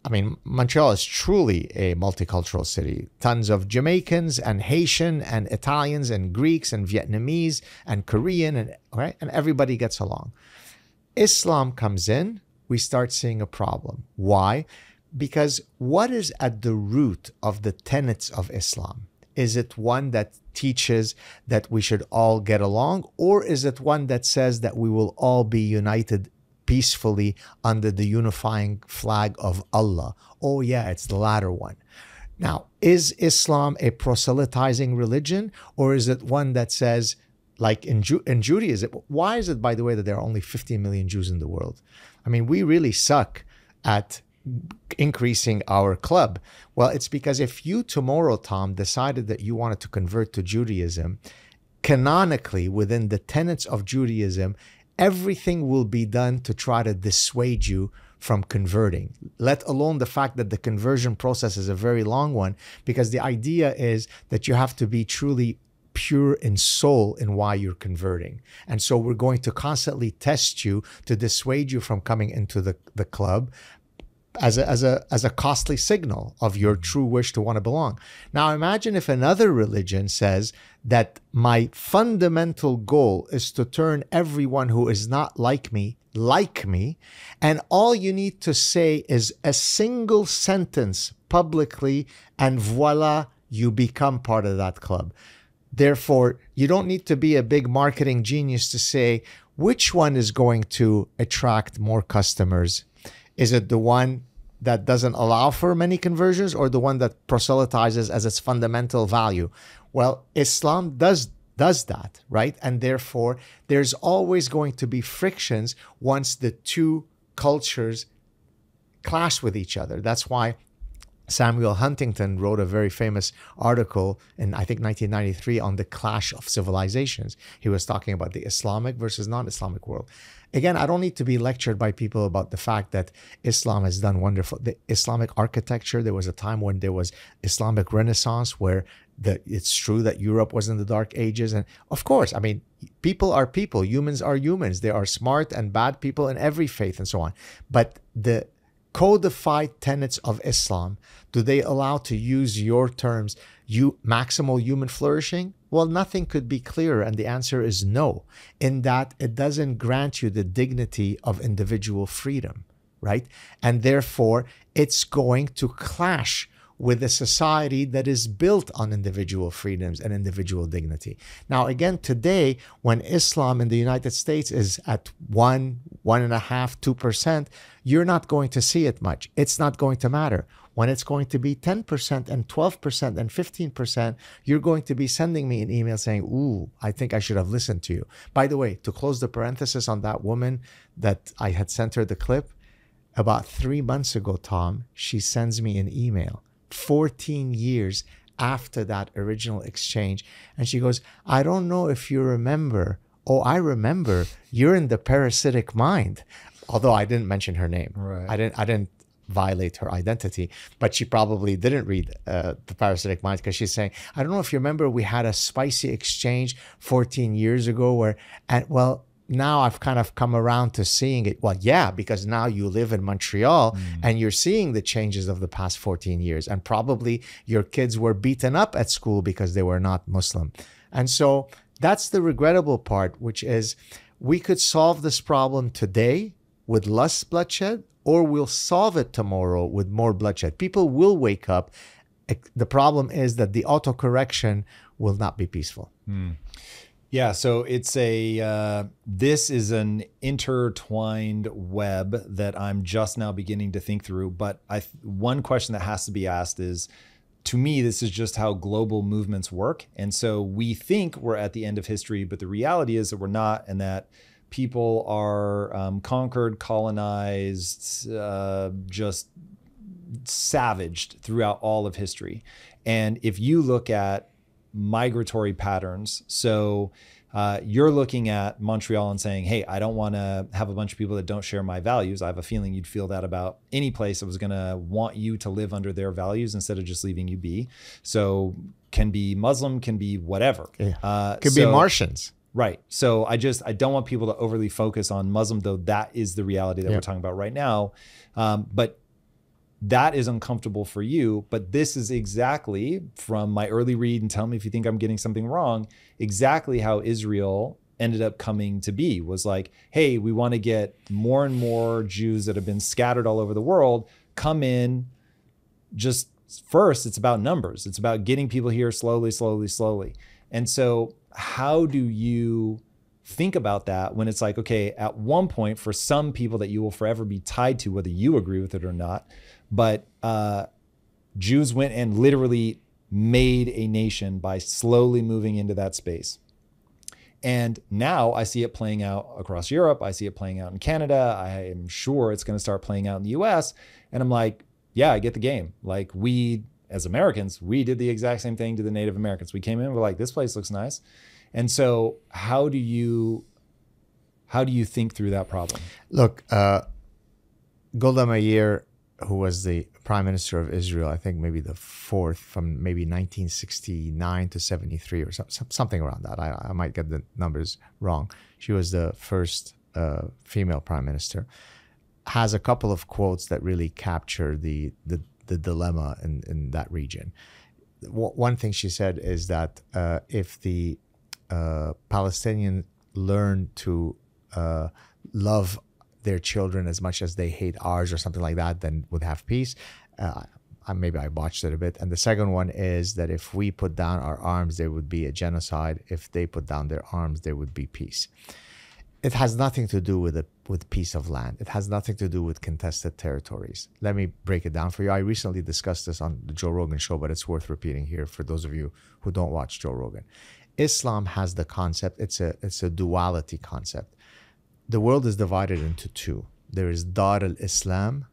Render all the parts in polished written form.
I mean, Montreal is truly a multicultural city. Tons of Jamaicans and Haitian and Italians and Greeks and Vietnamese and Korean, and right, and everybody gets along. Islam comes in, we start seeing a problem. Why? Because what is at the root of the tenets of Islam? Is it one that teaches that we should all get along, or is it one that says that we will all be united peacefully under the unifying flag of Allah? Oh yeah, it's the latter one. Now, is Islam a proselytizing religion, or is it one that says, like in Judaism, why is it, by the way, that there are only 50 million Jews in the world? I mean, we really suck at increasing our club. Well, it's because if you tomorrow, Tom, decided that you wanted to convert to Judaism, canonically within the tenets of Judaism, everything will be done to try to dissuade you from converting, let alone the fact that the conversion process is a very long one, because the idea is that you have to be truly pure in soul in why you're converting. And so we're going to constantly test you to dissuade you from coming into the club as a costly signal of your true wish to want to belong. Now imagine if another religion says that my fundamental goal is to turn everyone who is not like me, and all you need to say is a single sentence publicly, and voila, you become part of that club. Therefore, you don't need to be a big marketing genius to say which one is going to attract more customers. Is it the one that doesn't allow for many conversions, or the one that proselytizes as its fundamental value? Well, Islam does that, right? And therefore, there's always going to be frictions once the two cultures clash with each other. That's why Samuel Huntington wrote a very famous article in, I think, 1993 on the clash of civilizations. He was talking about the Islamic versus non-Islamic world. Again, I don't need to be lectured by people about the fact that Islam has done wonderful. The Islamic architecture, there was a time when there was Islamic Renaissance where it's true that Europe was in the Dark Ages. And of course, I mean, people are people, humans are humans. There are smart and bad people in every faith and so on. But the codified tenets of Islam, do they allow, to use your terms, maximal human flourishing? Well, nothing could be clearer, and the answer is no, in that it doesn't grant you the dignity of individual freedom, right? And therefore, it's going to clash with a society that is built on individual freedoms and individual dignity. Now, again, today, when Islam in the United States is at 1.5%, 2%, you're not going to see it much. It's not going to matter. When it's going to be 10% and 12% and 15%, you're going to be sending me an email saying, ooh, I think I should have listened to you. By the way, to close the parenthesis on that woman that I had sent her the clip, about 3 months ago, Tom, she sends me an email 14 years after that original exchange. And she goes, I don't know if you remember. Oh, I remember. You're in the parasitic mind. Although I didn't mention her name. Right. I didn't violate her identity, but she probably didn't read the parasitic mind, because she's saying, I don't know if you remember, we had a spicy exchange 14 years ago where, and well, now I've kind of come around to seeing it. Well, yeah, because now you live in Montreal and you're seeing the changes of the past 14 years. And probably your kids were beaten up at school because they were not Muslim. And so that's the regrettable part, which is we could solve this problem today with less bloodshed, or we'll solve it tomorrow with more bloodshed. People will wake up. The problem is that the autocorrection will not be peaceful. Yeah, so it's this is an intertwined web that I'm just now beginning to think through. But one question that has to be asked is, to me, this is just how global movements work. And so we think we're at the end of history, but the reality is that we're not, and that people are conquered, colonized, just savaged throughout all of history. And if you look at migratory patterns, so you're looking at Montreal and saying, hey, I don't want to have a bunch of people that don't share my values. I have a feeling you'd feel that about any place that was going to want you to live under their values instead of just leaving you be. So can be Muslim, can be whatever. Yeah. Could be Martians. Right. So I don't want people to overly focus on Muslim, though that is the reality that we're talking about right now. But that is uncomfortable for you, but this is exactly, from my early read, and tell me if you think I'm getting something wrong, exactly how Israel ended up coming to be. Was like, hey, we want to get more and more Jews that have been scattered all over the world come in. Just first, it's about numbers. It's about getting people here slowly, slowly, slowly. And so how do you think about that when it's like, okay, at one point, for some people that you will forever be tied to, whether you agree with it or not, but Jews went and literally made a nation by slowly moving into that space. And now I see it playing out across Europe. I see it playing out in Canada. I am sure it's going to start playing out in the US. And I'm like, yeah, I get the game. Like, we, as Americans, we did the exact same thing to the Native Americans. We came in, we're like, this place looks nice. And so how do you think through that problem? Look, Golda Meir, who was the prime minister of Israel, I think maybe the fourth from maybe 1969 to 73 or something around that. I might get the numbers wrong. She was the first female prime minister. Has a couple of quotes that really capture the dilemma in that region. One thing she said is that if the Palestinians learn to love their children as much as they hate ours or something like that, then would have peace. Maybe I botched it a bit. And the second one is that if we put down our arms, there would be a genocide. If they put down their arms, there would be peace. It has nothing to do with piece of land. It has nothing to do with contested territories. Let me break it down for you. I recently discussed this on the Joe Rogan show, but it's worth repeating here for those of you who don't watch Joe Rogan. Islam has the concept. It's a duality concept. The world is divided into two. There is Dar al-Islam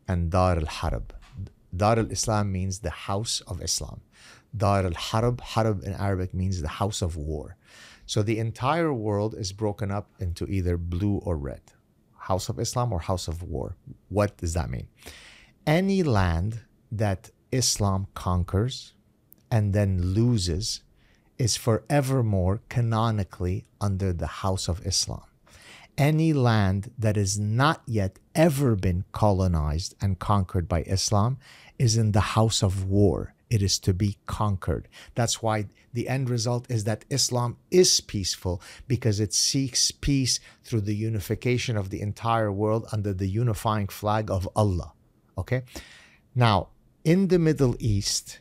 and Dar al-Harb. Dar al-Islam means the house of Islam. Dar al-Harb, Harb in Arabic means the house of war. So the entire world is broken up into either blue or red. House of Islam or house of war. What does that mean? Any land that Islam conquers and then loses is forevermore canonically under the house of Islam. Any land that has not yet ever been colonized and conquered by Islam is in the house of war. It is to be conquered. That's why the end result is that Islam is peaceful, because it seeks peace through the unification of the entire world under the unifying flag of Allah. Okay? Now, in the Middle East,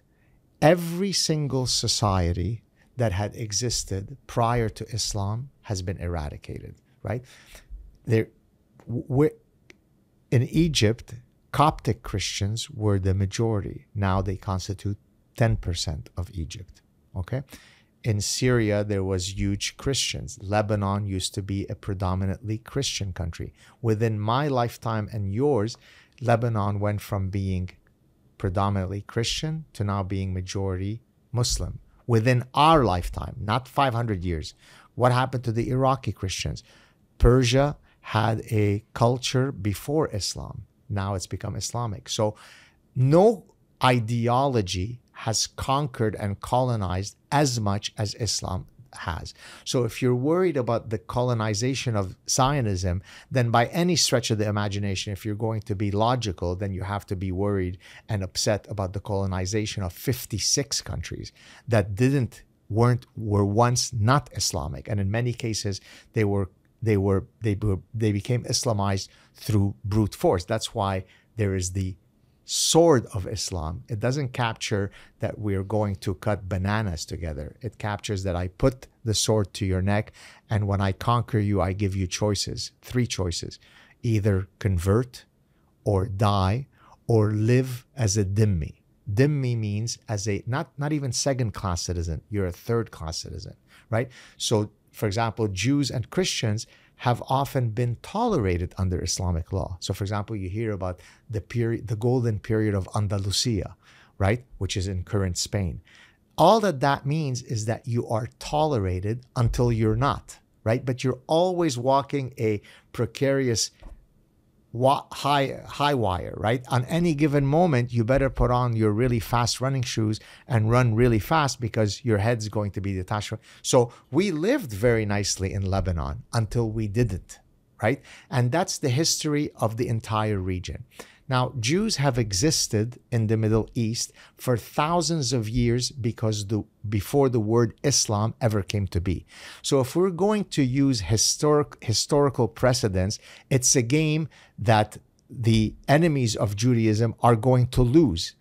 every single society that had existed prior to Islam has been eradicated. Right? In Egypt, Coptic Christians were the majority. Now they constitute 10% of Egypt. Okay? In Syria, there was huge Christians. Lebanon used to be a predominantly Christian country. Within my lifetime and yours, Lebanon went from being predominantly Christian to now being majority Muslim. Within our lifetime, not 500 years. What happened to the Iraqi Christians? Persia had a culture before Islam. Now it's become Islamic. So no ideology has conquered and colonized as much as Islam has. So if you're worried about the colonization of Zionism, then by any stretch of the imagination, if you're going to be logical, then you have to be worried and upset about the colonization of 56 countries that were once not Islamic. And in many cases, they became Islamized through brute force. That's why there is the sword of Islam. It doesn't capture that we're going to cut bananas together. It captures that I put the sword to your neck, and when I conquer you, I give you choices, 3 choices. Either convert or die or live as a dhimmi. Dhimmi means as a not even second-class citizen. You're a third-class citizen, right? So, for example, Jews and Christians have often been tolerated under Islamic law. So, for example, you hear about the golden period of Andalusia, right, which is in current Spain. All that means is that you are tolerated until you're not, right? But you're always walking a precarious high wire, right? On any given moment, you better put on your really fast running shoes and run really fast because your head's going to be detached. So we lived very nicely in Lebanon until we didn't, right? And that's the history of the entire region. Now, Jews have existed in the Middle East for thousands of years because before the word Islam ever came to be. So if we're going to use historical precedents, it's a game that the enemies of Judaism are going to lose.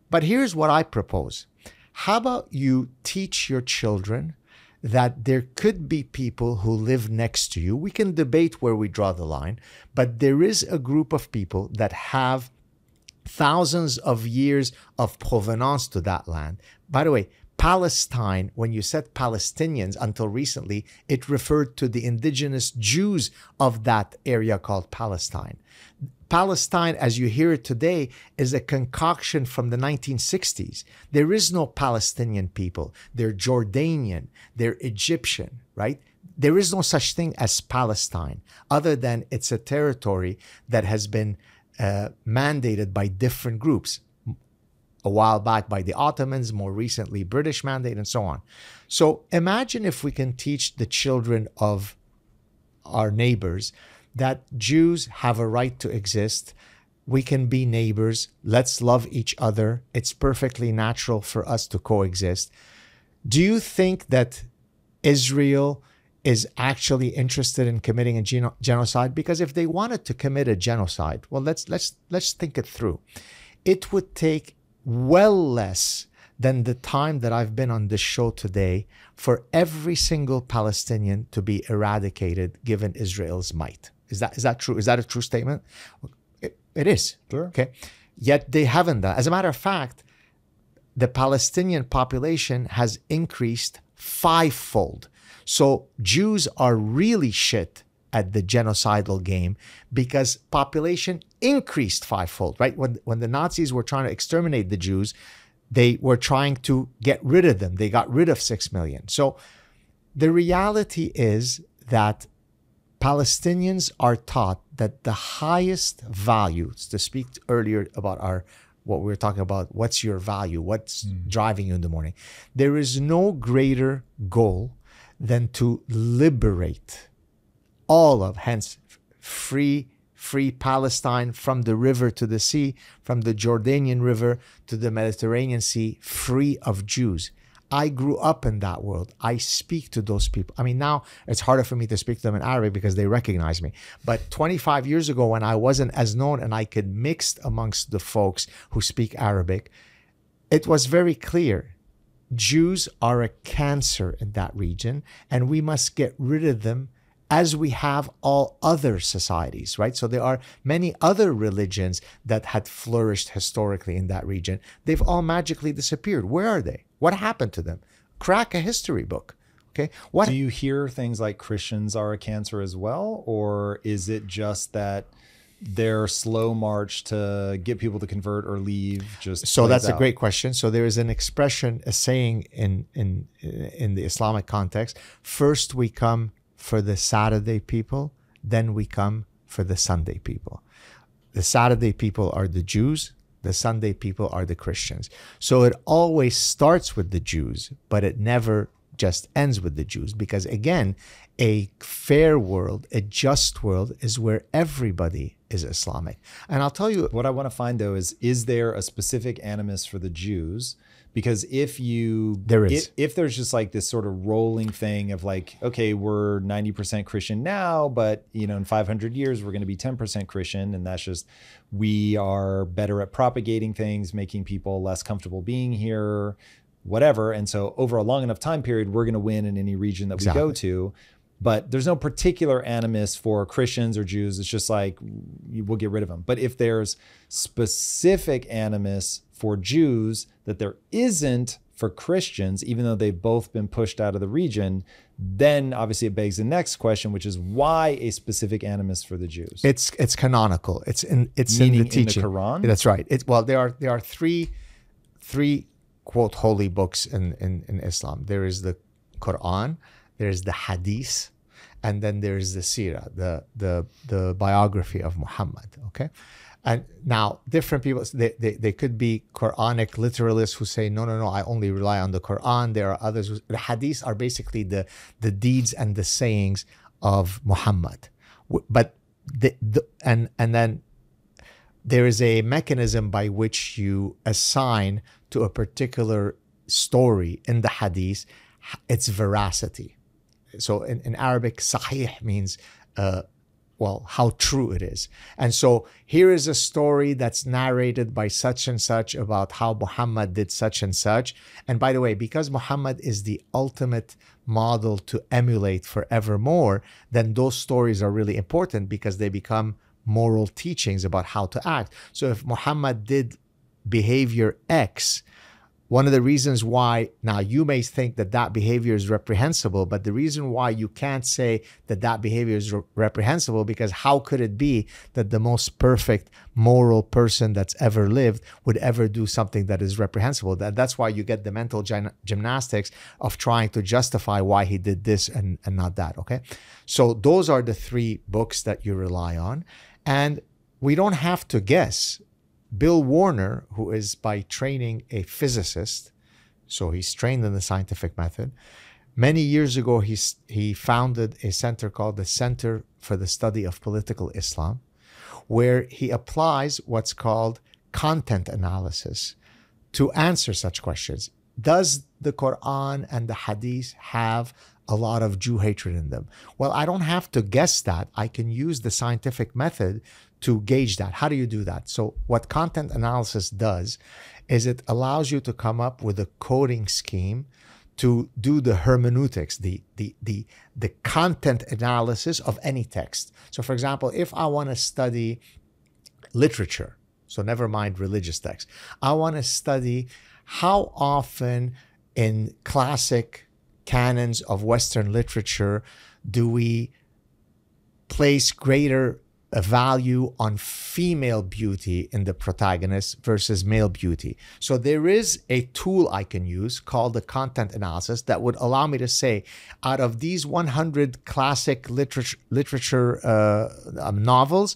But here's what I propose. How about you teach your children that there could be people who live next to you? We can debate where we draw the line, but there is a group of people that have thousands of years of provenance to that land. By the way, Palestine, when you said Palestinians until recently, it referred to the indigenous Jews of that area called Palestine. Palestine, as you hear it today, is a concoction from the 1960s. There is no Palestinian people. They're Jordanian, they're Egyptian, right? There is no such thing as Palestine, other than it's a territory that has been mandated by different groups. A while back by the Ottomans, more recently British mandate, and so on. So imagine if we can teach the children of our neighbors that Jews have a right to exist. We can be neighbors. Let's love each other. It's perfectly natural for us to coexist. Do you think that Israel is actually interested in committing a genocide? Because if they wanted to commit a genocide, well, let's think it through. It would take well less than the time that I've been on this show today for every single Palestinian to be eradicated given Israel's might. Is that true? Is that a true statement? It is. Sure. Okay. Yet they haven't done. As a matter of fact, the Palestinian population has increased fivefold. So Jews are really shit at the genocidal game because population increased fivefold, right? When the Nazis were trying to exterminate the Jews, they were trying to get rid of them. They got rid of 6 million. So the reality is that Palestinians are taught that the highest value, to speak earlier about what we were talking about, what's your value, what's driving you in the morning. There is no greater goal than to liberate all of, hence, free Palestine from the river to the sea, from the Jordanian River to the Mediterranean Sea, free of Jews. I grew up in that world. I speak to those people. I mean, now it's harder for me to speak to them in Arabic because they recognize me. But 25 years ago, when I wasn't as known and I could mix amongst the folks who speak Arabic, it was very clear. Jews are a cancer in that region, and we must get rid of them as we have all other societies, right? So there are many other religions that had flourished historically in that region. They've all magically disappeared. Where are they? What happened to them? Crack a history book, okay? Do you hear things like Christians are a cancer as well? Or is it just that their slow march to get people to convert or leave just so that's out? A great question. So there is an expression, a saying in the Islamic context: first we come for the Saturday people, then we come for the Sunday people. The Saturday people are the Jews, the Sunday people are the Christians. So it always starts with the Jews, but it never just ends with the Jews, because again, a fair world, a just world is where everybody is Islamic. And I'll tell you what I want to find though is there a specific animus for the Jews? Because if there's just like this sort of rolling thing of like, okay, we're 90% Christian now, but in 500 years, we're going to be 10% Christian. And that's just, we are better at propagating things, making people less comfortable being here, whatever. And so over a long enough time period, we're going to win in any region that we go to. But there's no particular animus for Christians or Jews. It's just like, we'll get rid of them. But if there's specific animus for Jews that there isn't for Christians, even though they've both been pushed out of the region, then obviously it begs the next question, which is why a specific animus for the Jews? It's canonical. It's in the teaching. In the Quran? That's right. There are three quote holy books in Islam. There is the Quran, there's the Hadith, and then there's the Sirah, the biography of Muhammad. Okay. And now different people, they could be Quranic literalists who say, no, I only rely on the Quran. There are others the Hadiths are basically the deeds and the sayings of Muhammad. But and then there is a mechanism by which you assign to a particular story in the hadith its veracity. So in Arabic, sahih means, well, how true it is. And so here is a story that's narrated by such and such about how Muhammad did such and such. And by the way, because Muhammad is the ultimate model to emulate forevermore, then those stories are really important because they become moral teachings about how to act. So if Muhammad did behavior X, one of the reasons why, now you may think that that behavior is reprehensible, but the reason why you can't say that that behavior is reprehensible, because how could it be that the most perfect moral person that's ever lived would ever do something that is reprehensible? That's why you get the mental gymnastics of trying to justify why he did this and not that, okay? So those are the three books that you rely on. And we don't have to guess. Bill Warner, who is by training a physicist, so he's trained in the scientific method. Many years ago, he founded a center called the Center for the Study of Political Islam, where he applies what's called content analysis to answer such questions. Does the Quran and the Hadith have a lot of Jew hatred in them? Well, I don't have to guess that. I can use the scientific method to gauge that. How do you do that? So what content analysis does is it allows you to come up with a coding scheme to do the hermeneutics, the content analysis of any text. So for example, if I want to study literature, so never mind religious text, I want to study how often in classic canons of Western literature do we place greater value on female beauty in the protagonist versus male beauty. So there is a tool I can use called the content analysis that would allow me to say, out of these 100 classic literature novels,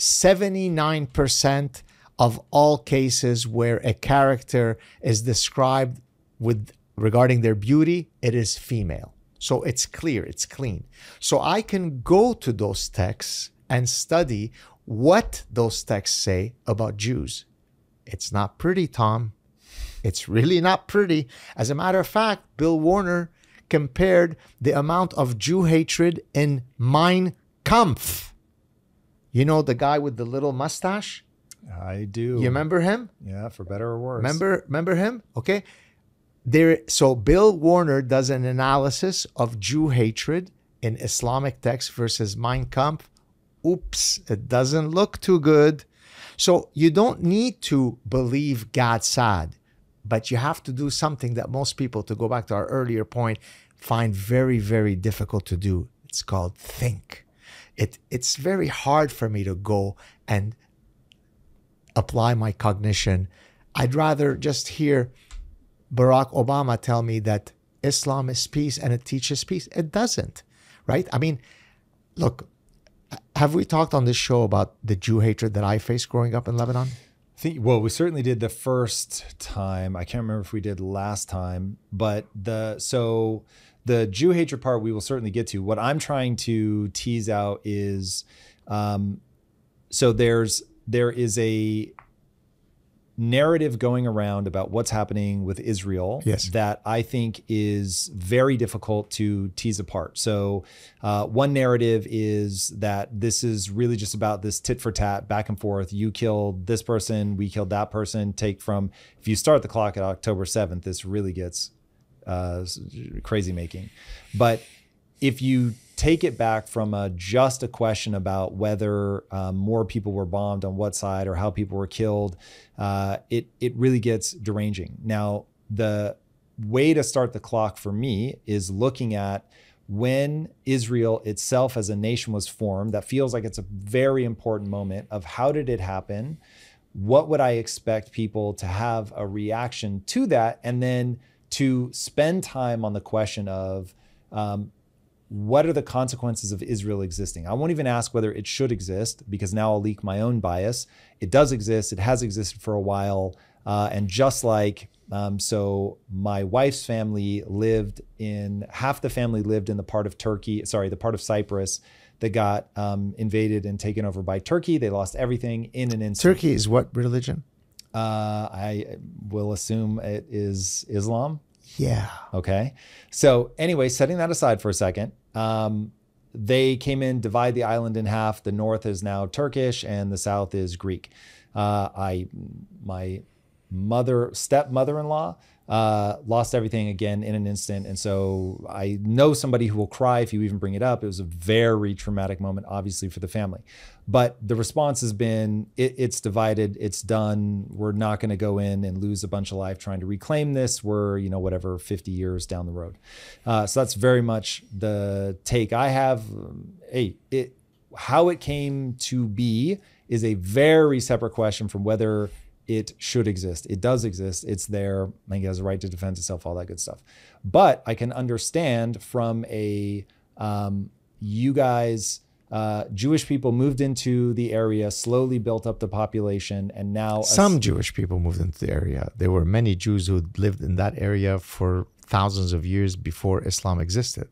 79% of all cases where a character is described regarding their beauty, it is female. So it's clear, it's clean. So I can go to those texts and study what those texts say about Jews. It's not pretty, Tom. It's really not pretty. As a matter of fact, Bill Warner compared the amount of Jew hatred in Mein Kampf. You know the guy with the little mustache? I do. You remember him? Yeah, for better or worse. Remember him? Okay. So Bill Warner does an analysis of Jew hatred in Islamic texts versus Mein Kampf. Oops, it doesn't look too good. So you don't need to believe Gad Saad, but you have to do something that most people, to go back to our earlier point, find very, very difficult to do. It's called think. It's very hard for me to go and apply my cognition. I'd rather just hear Barack Obama tell me that Islam is peace and it teaches peace. It doesn't, right? I mean, look, have we talked on this show about the Jew hatred that I faced growing up in Lebanon? Well, we certainly did the first time. I can't remember if we did last time, but the Jew hatred part we will certainly get to. What I'm trying to tease out is, so there is a narrative going around about what's happening with Israel, yes, that I think is very difficult to tease apart. So one narrative is that this is really just about this tit for tat, back and forth. You killed this person, we killed that person. If you start the clock at October 7th, this really gets crazy making. But if you take it back from just a question about whether more people were bombed on what side or how people were killed, it really gets deranging. Now, the way to start the clock for me is looking at when Israel itself as a nation was formed. That feels like it's a very important moment of how did it happen? What would I expect people to have a reaction to that? And then to spend time on the question of, what are the consequences of Israel existing? I won't even ask whether it should exist, because now I'll leak my own bias. It does exist. It has existed for a while. And just like, so my wife's family half the family lived in the part of Cyprus that got invaded and taken over by Turkey. They lost everything in an instant. Turkey is what religion? I will assume it is Islam. Yeah. Okay. So anyway, setting that aside for a second, they came in, divide the island in half. The north is now Turkish and the south is Greek. My stepmother-in-law lost everything again in an instant. And so I know somebody who will cry if you even bring it up. It was a very traumatic moment, obviously, for the family. But the response has been, it's divided, it's done. We're not going to go in and lose a bunch of life trying to reclaim this. We're, 50 years down the road. So that's very much the take I have. How it came to be is a very separate question from whether it should exist. It does exist. It's there. I think it has a right to defend itself, all that good stuff. But I can understand from you guys, Jewish people moved into the area, slowly built up the population, and now some Jewish people moved into the area. There were many Jews who lived in that area for thousands of years before Islam existed.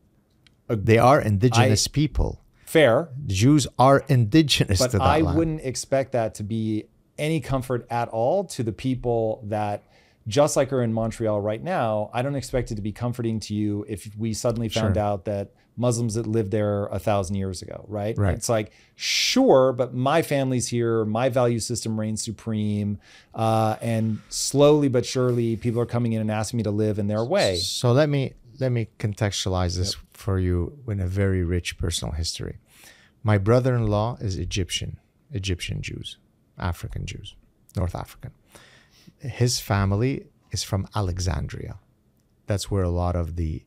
They are indigenous people. Fair. Jews are indigenous to that land. But I wouldn't expect that to be any comfort at all to the people that, just like are in Montreal right now. I don't expect it to be comforting to you if we suddenly found out that Muslims that lived there 1,000 years ago, right? It's like, sure, but my family's here, my value system reigns supreme, and slowly but surely people are coming in and asking me to live in their way. So let me contextualize this for you in a very rich personal history. My brother-in-law is Egyptian Jews. African Jews, North African. His family is from Alexandria. That's where a lot of the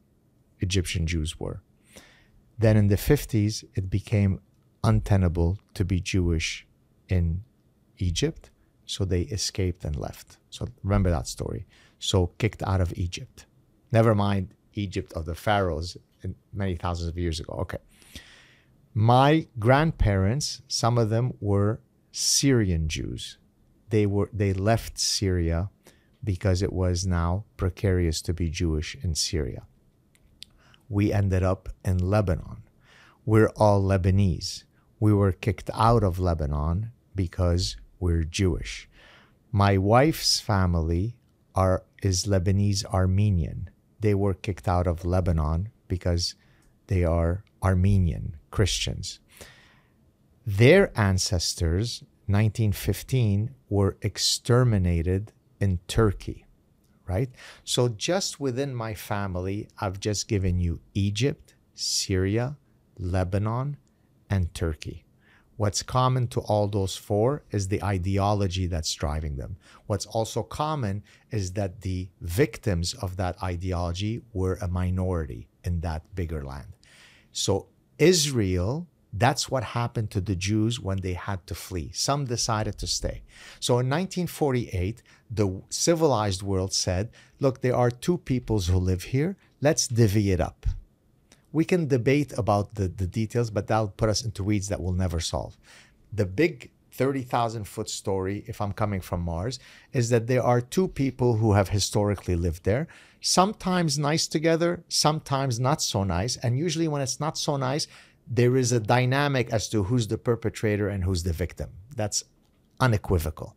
Egyptian Jews were. Then in the 50s, it became untenable to be Jewish in Egypt, so they escaped and left. So remember that story. So kicked out of Egypt. Never mind Egypt of the pharaohs many thousands of years ago. Okay. My grandparents, some of them were Syrian Jews. They left Syria because it was now precarious to be Jewish in Syria. We ended up in Lebanon. We're all Lebanese. We were kicked out of Lebanon because we're Jewish. My wife's family is Lebanese Armenian. They were kicked out of Lebanon because they are Armenian Christians. Their ancestors, 1915, were exterminated in Turkey, right? So just within my family, I've just given you Egypt, Syria, Lebanon, and Turkey. What's common to all those four is the ideology that's driving them. What's also common is that the victims of that ideology were a minority in that bigger land. So Israel, that's what happened to the Jews when they had to flee. Some decided to stay. So in 1948, the civilized world said, look, there are two peoples who live here. Let's divvy it up. We can debate about the details, but that'll put us into weeds that we'll never solve. The big 30,000-foot story, if I'm coming from Mars, is that there are two people who have historically lived there, sometimes nice together, sometimes not so nice. And usually when it's not so nice, there is a dynamic as to who's the perpetrator and who's the victim. That's unequivocal.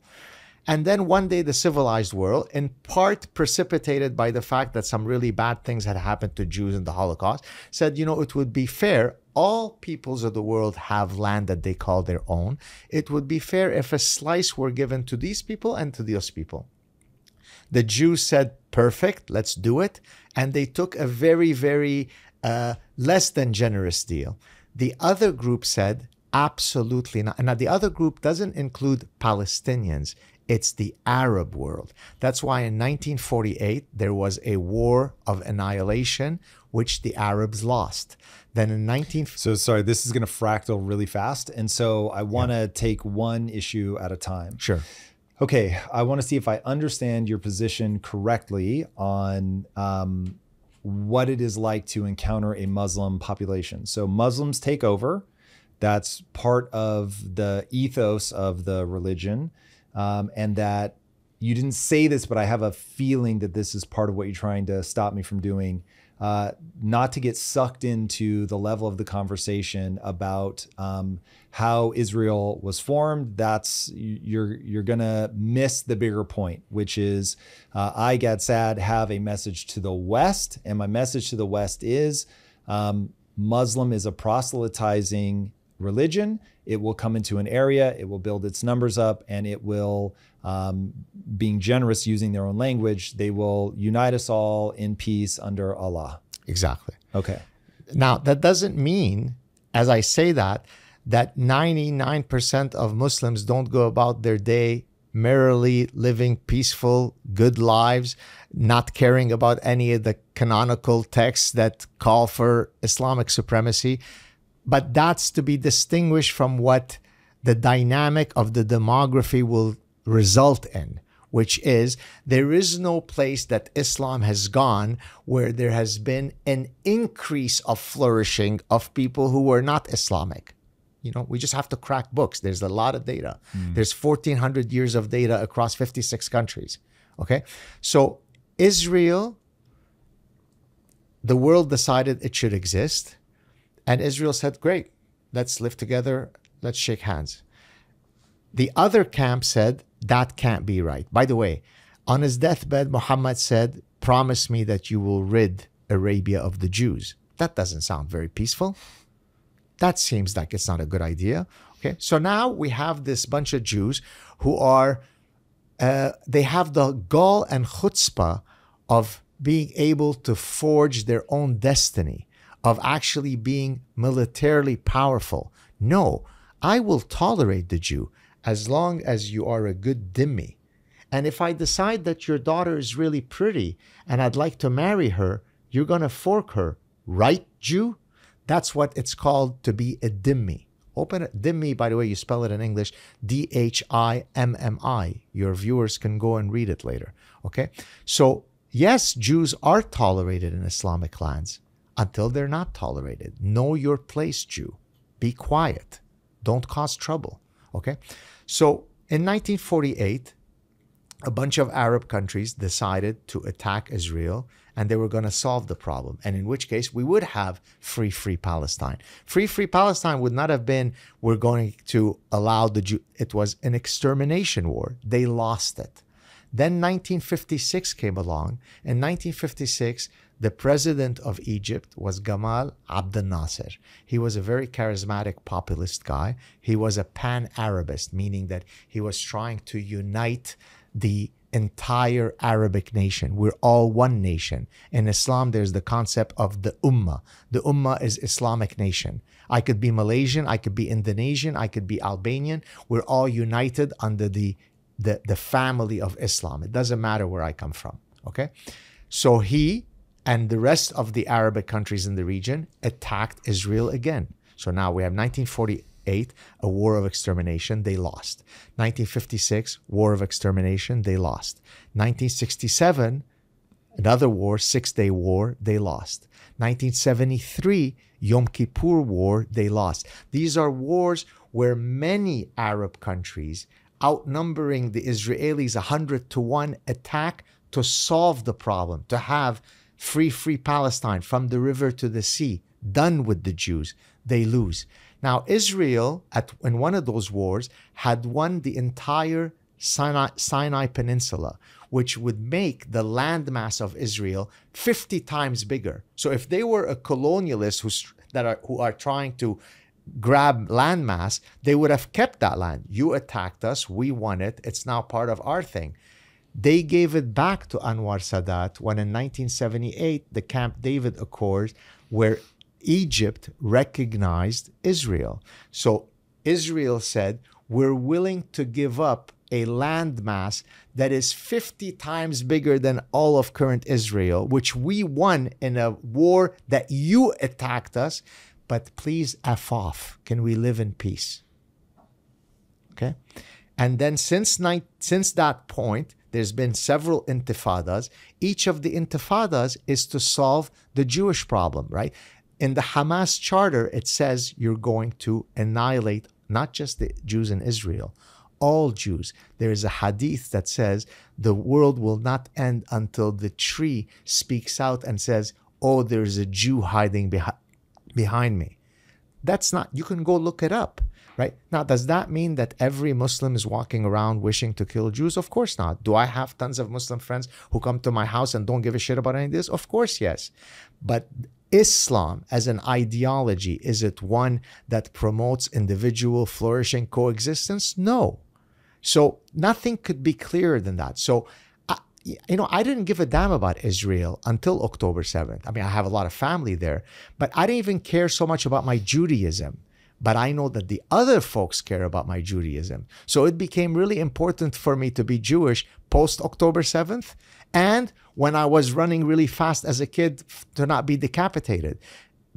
And then one day the civilized world, in part precipitated by the fact that some really bad things had happened to Jews in the Holocaust, said, it would be fair. All peoples of the world have land that they call their own. It would be fair if a slice were given to these people and to those people. The Jews said, perfect, let's do it. And they took a very, very less than generous deal. The other group said, absolutely not. Now, the other group doesn't include Palestinians. It's the Arab world. That's why in 1948, there was a war of annihilation, which the Arabs lost. Then in So sorry, this is going to fractal really fast. And so I want to take one issue at a time. Sure. Okay, I want to see if I understand your position correctly on what it is like to encounter a Muslim population. So Muslims take over. That's part of the ethos of the religion. And that you didn't say this, but I have a feeling that this is part of what you're trying to stop me from doing. not to get sucked into the level of the conversation about how Israel was formed. That's you're gonna miss the bigger point, which is I, Gad Saad, have a message to the West, and my message to the West is Muslim is a proselytizing religion. It will come into an area, it will build its numbers up, and it will, being generous using their own language, they will unite us all in peace under Allah. Exactly. Okay. Now, that doesn't mean, as I say that 99% of Muslims don't go about their day merrily living peaceful, good lives, not caring about any of the canonical texts that call for Islamic supremacy. But that's to be distinguished from what the dynamic of the demography will result in, which is there is no place that Islam has gone where there has been an increase of flourishing of people who were not Islamic. You know, we just have to crack books. There's a lot of data. There's 1,400 years of data across 56 countries. Okay. So Israel, the world decided it should exist. And Israel said, great, let's live together. Let's shake hands. The other camp said, that can't be right. By the way, on his deathbed, Muhammad said, promise me that you will rid Arabia of the Jews. That doesn't sound very peaceful. That seems like it's not a good idea. Okay, so now we have this bunch of Jews who are, they have the gall and chutzpah of being able to forge their own destiny, of actually being militarily powerful. No, I will tolerate the Jew as long as you are a good dhimmi. And if I decide that your daughter is really pretty and I'd like to marry her, you're going to fork her, right, Jew? That's what it's called to be a dhimmi. Open it. Dhimmi, by the way, you spell it in English, Dhimmi. Your viewers can go and read it later. Okay? So, yes, Jews are tolerated in Islamic lands until they're not tolerated. Know your place, Jew. Be quiet. Don't cause trouble. Okay? So, in 1948, a bunch of Arab countries decided to attack Israel, and they were going to solve the problem. And in which case, we would have free Palestine. Free Palestine would not have been, we're going to allow the Jew. It was an extermination war. They lost it. Then 1956 came along. In 1956, the president of Egypt was Gamal Abdel Nasser. He was a very charismatic populist guy. He was a pan-Arabist, meaning that he was trying to unite the entire Arabic nation. We're all one nation. In Islam, there's the concept of the Ummah. The Ummah is Islamic nation. I could be Malaysian, I could be Indonesian, I could be Albanian. We're all united under the family of Islam. It doesn't matter where I come from. Okay? So he and the rest of the Arabic countries in the region attacked Israel again. So now we have 1948, a war of extermination, they lost. 1956, war of extermination, they lost. 1967, another war, Six-Day War, they lost. 1973, Yom Kippur War, they lost. These are wars where many Arab countries, outnumbering the Israelis 100-1, attack to solve the problem, to have free Palestine from the river to the sea, done with the Jews. They lose. Now, Israel, in one of those wars, had won the entire Sinai Peninsula, which would make the landmass of Israel 50 times bigger. So if they were a colonialist who are trying to grab landmass, they would have kept that land. You attacked us, we won it, it's now part of our thing. They gave it back to Anwar Sadat when in 1978, the Camp David Accords, where Egypt recognized Israel. So Israel said, we're willing to give up a landmass that is 50 times bigger than all of current Israel, which we won in a war that you attacked us, but please F off. Can we live in peace? Okay? And then since that point, there's been several intifadas. Each of the intifadas is to solve the Jewish problem, right? In the Hamas charter, it says you're going to annihilate not just the Jews in Israel, all Jews. There is a hadith that says the world will not end until the tree speaks out and says, oh, there's a Jew hiding behind me. That's not, you can go look it up, right? Now, does that mean that every Muslim is walking around wishing to kill Jews? Of course not. Do I have tons of Muslim friends who come to my house and don't give a shit about any of this? Of course, yes. But Islam as an ideology, is it one that promotes individual flourishing coexistence? No. So nothing could be clearer than that. So, I didn't give a damn about Israel until October 7th. I mean, I have a lot of family there, but I didn't even care so much about my Judaism. But I know that the other folks care about my Judaism. So it became really important for me to be Jewish post October 7th. And when I was running really fast as a kid to not be decapitated.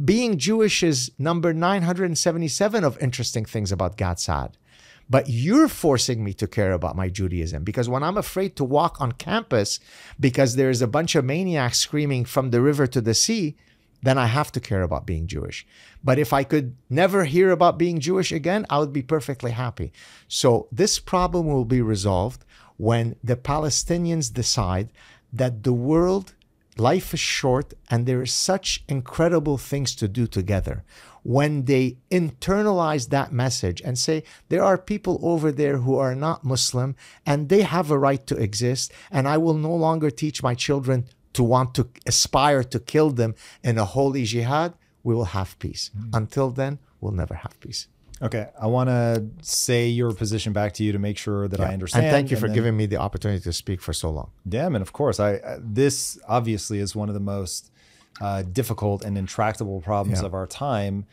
Being Jewish is number 977 of interesting things about Gad Saad. But you're forcing me to care about my Judaism, because when I'm afraid to walk on campus because there's a bunch of maniacs screaming from the river to the sea, then I have to care about being Jewish. But if I could never hear about being Jewish again, I would be perfectly happy. So this problem will be resolved when the Palestinians decide that the world, life is short and there are such incredible things to do together. When they internalize that message and say, there are people over there who are not Muslim and they have a right to exist, and I will no longer teach my children to want to aspire to kill them in a holy jihad, we will have peace. Until then, we'll never have peace. Okay, I want to say your position back to you to make sure that I understand. And thank you for giving me the opportunity to speak for so long. Yeah, and of course, this obviously is one of the most difficult and intractable problems of our time.